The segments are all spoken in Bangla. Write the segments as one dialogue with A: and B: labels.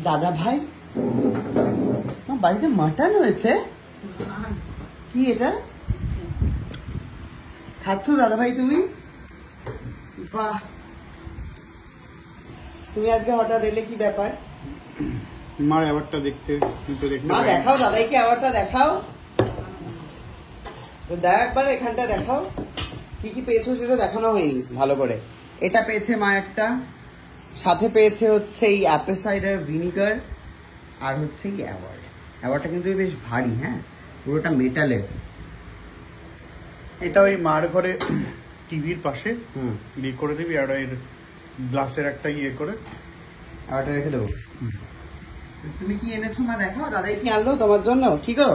A: দাদা ভাই বাড়িতে মাটন হয়েছে, কি এটা খাচ্ছ দাদা ভাই তুমি? বাহ, তুমি আজকে হঠাৎ এলে, কি ব্যাপার?
B: মার অ্যাওয়ার্ডটা দেখতে
A: মা দেখাও, দাদাইকে অ্যাওয়ার্ডটা দেখাও তো, দেখ একবার এখানটা দেখাও কি কি পেয়েছো, সেটা দেখানো হয়নি ভালো করে। এটা পেয়েছে মা একটা, সাথে পেয়েছে হচ্ছে এই অ্যাপেল সাইডার ভিনিগার, আর হচ্ছে এই অ্যাওয়ার্ডটা কিন্তু বেশ ভারী, হ্যাঁ পুরোটা মেটালের।
B: এটা ওই মার ঘরে টিভির পাশে বিয়ে করে দিবি, আর এর গ্লাসের একটা ইয়ে করে
A: অ্যাওয়ার্ডটা রেখে দেবো। তুমি কি এনেছো মা দেখাও, দাদাই কি আনলো তোমার জন্য? কি গো,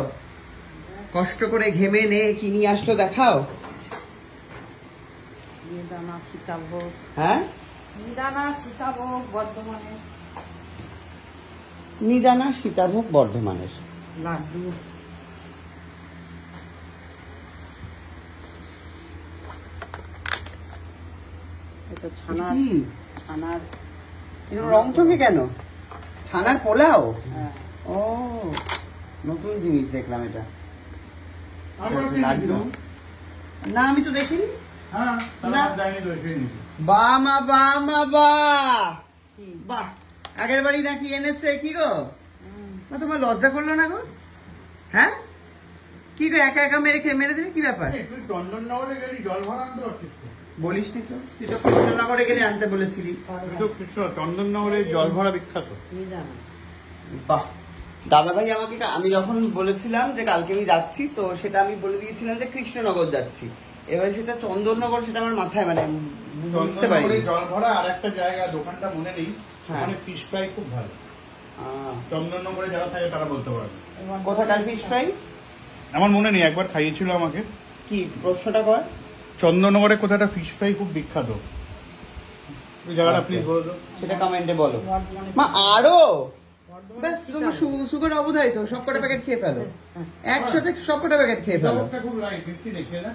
A: কষ্ট করে ঘেমে নে কি নিয়ে আসলো দেখাও।
C: মিহিদানা সীতাভোগ,
A: হ্যাঁ
C: মিহিদানা সীতাভোগ বর্ধমানের
A: নিদানা সীতাভোগ বর্ধমানের
C: লাড্ডু। এটা ছানার,
A: কি
C: ছানার
A: রং চোখে কেন? ছানার পোলাও?
C: হ্যাঁ।
A: ও নতুন জিনিস দেখলাম এটা। লাড্ডু না, আমি তো দেখিনি।
B: হ্যাঁ
A: বা মা বা মা বা
C: কি?
A: বাহ, আগের বাড়ি নাকি এনেছে, কি গো মা তোমার লজ্জা করলো না গো? হ্যাঁ কি গো, একা একা মেরে দিলে, কি ব্যাপার?
B: তুই চন্দননগরে গেলি জল ভরা আনতে পারছিস তো?
A: বলিস নি তো, তুই তো কৃষ্ণনগরে গেলে আনতে বলেছিলি।
B: চন্দননগরে জল ভরা বিখ্যাত।
C: মিহিদানা।
A: বাহ, দাদা ভাই আমাকে, আমি যখন বলেছিলাম যে কালকে আমি যাচ্ছি, তো সেটা আমি বলে দিয়েছিলাম যে কৃষ্ণনগর যাচ্ছি। এবার সেটা চন্দননগর, সেটা আমার মাথায় মানে বুঝতে পারিনি।
B: জল ভরা আর একটা জায়গা, দোকানটা মনে নেই, মানে ফিশ ফ্রাই খুব ভালো। চন্দননগরে যারা থাকে তারা বলতে পারবে
A: কোথাকার ফিশ ফ্রাই
B: আমার মনে নেই, একবার খাইয়েছিল আমাকে।
A: কি প্রশ্নটা কর?
B: চন্দননগরে কোথাটা ফিশ ফ্রাই খুব বিখ্যাত, ওই জায়গাটা প্লিজ বলে দাও।
A: সেটা কমেন্টে বলো
C: বর্ধমানের
A: মা। আরো
C: বর্ধমানের
A: ব্যাস, তুমি
C: সীতাভোগ।
A: সুগার অবধারিত, সবকটা প্যাকেট খেয়ে ফেলো একসাথে, সবকটা প্যাকেট খেয়ে ফেলো।
B: খুব লাইট, মিষ্টি দেখিয়ে না।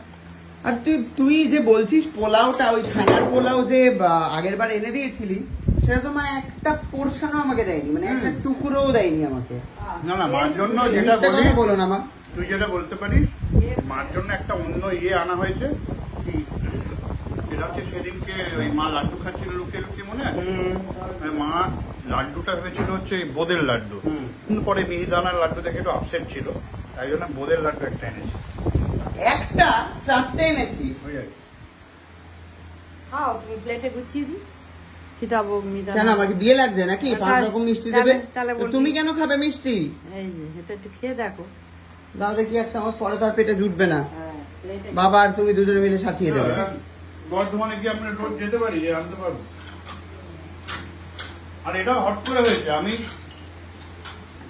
A: আর তুই যে বলছিস পোলাওটা, ওই ছানার পোলাও যে আগের বার এনে দিয়েছিলি, সেটা তো মা একটা পোর্শনও আমাকে দেয়নি, মানে একটা টুকরোও দেয়নি আমাকে।
B: না না, মার জন্য যেটা
A: মিথ্যে
B: বলি,
A: কথা বলো না মা।
B: তুই যেটা বলতে পারিস, মার জন্য একটা অন্য ইয়ে আনা হয়েছে। কি এটা হচ্ছে, সেদিনকে ওই মা লাড্ডু খাচ্ছিল লুকিয়ে লুকিয়ে, মনে আছে? মা লাড্ডুটা ভেবেছিল হচ্ছে বোঁদের লাড্ডু, কিন্তু পরে মিহিদানার লাড্ডু দেখে একটু আপসেট ছিল, তাই জন্য বোঁদের লাড্ডু একটা এনেছি।
A: একটা চারটে এনেছি।
C: খাও, তুমি প্লেটে গুছিয়ে দিই। সীতাভোগ, মিহিদানা।
A: কেন, আমাকে বিয়ে লাগছে নাকি? 5 রকম মিষ্টি দেবে,
C: তাহলে বলবি।
A: তুমি কেন খাবে মিষ্টি?
C: এই যে এটা একটু খেয়ে দেখো।
A: দাও দেখি একটা, আমার পরে তার পেটে জুটবে না।
C: হ্যাঁ, প্লেটে।
A: বাবা আর তুমি দুজনে মিলে সাথিয়ে দেবে।
B: বর্ধমানে কি আমরা রোজ যেতে পারি, যে আনতে পারবো? আর এটা হট করে হয়েছে, আমি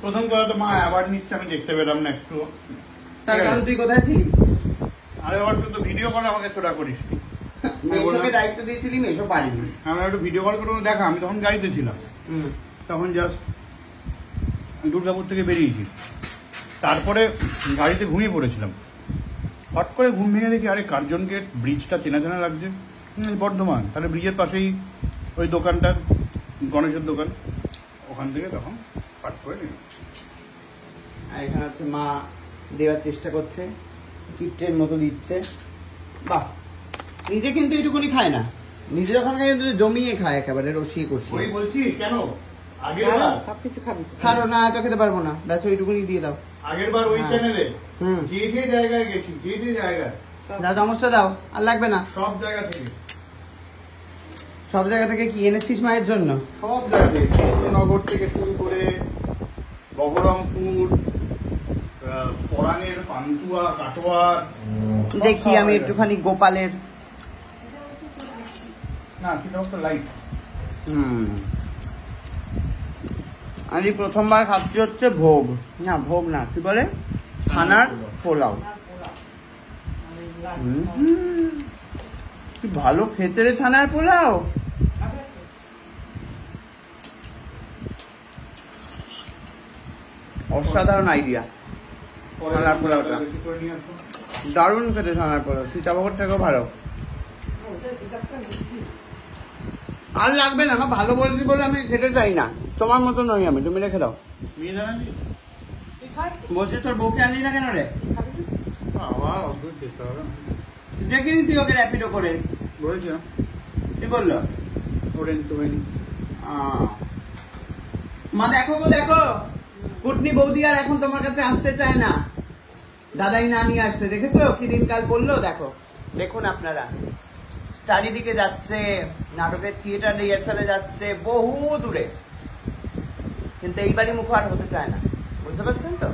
B: প্রথম কথা তো মা অ্যাওয়ার্ড নিচ্ছে, আমি দেখতে পেলাম না একটু।
A: তার কারণ তুই কোথায় ছিলি?
B: আরে অ্যাওয়ার্ড তো ভিডিও কল আমাকে তোরা করিস নি।
A: মেশোকে দায়িত্ব দিয়েছিলি, মেশো পারিনি।
B: আমি একটু ভিডিও কল করে দেখা, আমি তখন গাড়িতে ছিলাম, তখন জাস্ট দুর্গাপুর থেকে বেরিয়েছি, তারপরে গাড়িতে ঘুমিয়ে পড়েছিলাম। হট করে ঘুম ভেঙে দেখি, আরে কার্জন গেট ব্রিজটা চেনা চেনা লাগছে, বর্ধমান, তাহলে ব্রিজের পাশেই ওই দোকানটা, গণেশের দোকান, ওখান থেকে তখন হট করে নিলাম।
A: আর এখানে হচ্ছে মা দেওয়ার চেষ্টা করছে, কিপ্টের মতো দিচ্ছে। বাহ, নিজে কিন্তু এইটুকুনি খায় না, নিজে যখন খায় জমিয়ে খায়, একেবারে রসিয়ে কষিয়ে।
B: ওই বলছি কেন, আগের
C: খাও,
B: বার
C: সবকিছু খাবি।
A: ছাড়ো না, এত খেতে পারবো না, ব্যাস ওইটুকুনি দিয়ে দাও।
B: আগের বার ওই চ্যানেলে
A: হুম।
B: যে যে জায়গায় গেছি, যে যে জায়গায়,
A: দাও চামচটা দাও, আর লাগবে না।
B: সব জায়গা থেকে,
A: সব জায়গা থেকে কি এনেছিস মায়ের জন্য?
B: সব জায়গা থেকে, চন্দ্রনগর থেকে শুরু করে বহরমপুর, পরাণের পান্তুয়া, কাটোয়ার।
A: দেখি আমি একটুখানি গোপালের।
B: না, সেটা হচ্ছে লাইট।
A: আমি প্রথমবার খাচ্ছি হচ্ছে ভোগ, না ভোগ না, কি বলে, ছানার পোলাও। কি ভালো খেতে রে ছানার পোলাও। অসাধারণ আইডিয়া ছানার পোলাওটা, দারুণ খেতে ছানার পোলাও, সীতাভোগের থেকেও ভালো। আর লাগবে না, না ভালো বলেছি বলে আমি খেতে চাই না, তোমার মতো নই আমি, তুমি রেখে দাও।
B: মিহিদানা দি
A: বলছে তোর বউকে আনলি না কেন রে?
B: বাবা অদ্ভুত দেখতে হবে না।
A: ডেকে নি তুই ওকে র্যাপিডো করে,
B: বলেছিলাম
A: কি বললো?
B: ওরে নিতে হয়নি।
A: মা দেখো গো দেখো, কুটনি বৌদি আর এখন তোমার কাছে আসতে চায় না, দাদাই না নিয়ে আসতে, দেখেছো কি দিনকাল পড়লো? দেখো দেখুন আপনারা, চারিদিকে যাচ্ছে, নাটকের থিয়েটার রিহার্সালে যাচ্ছে বহু দূরে, কিন্তু এইবারই মুখ আর হতে চায় না, বুঝতে পারছেন তো?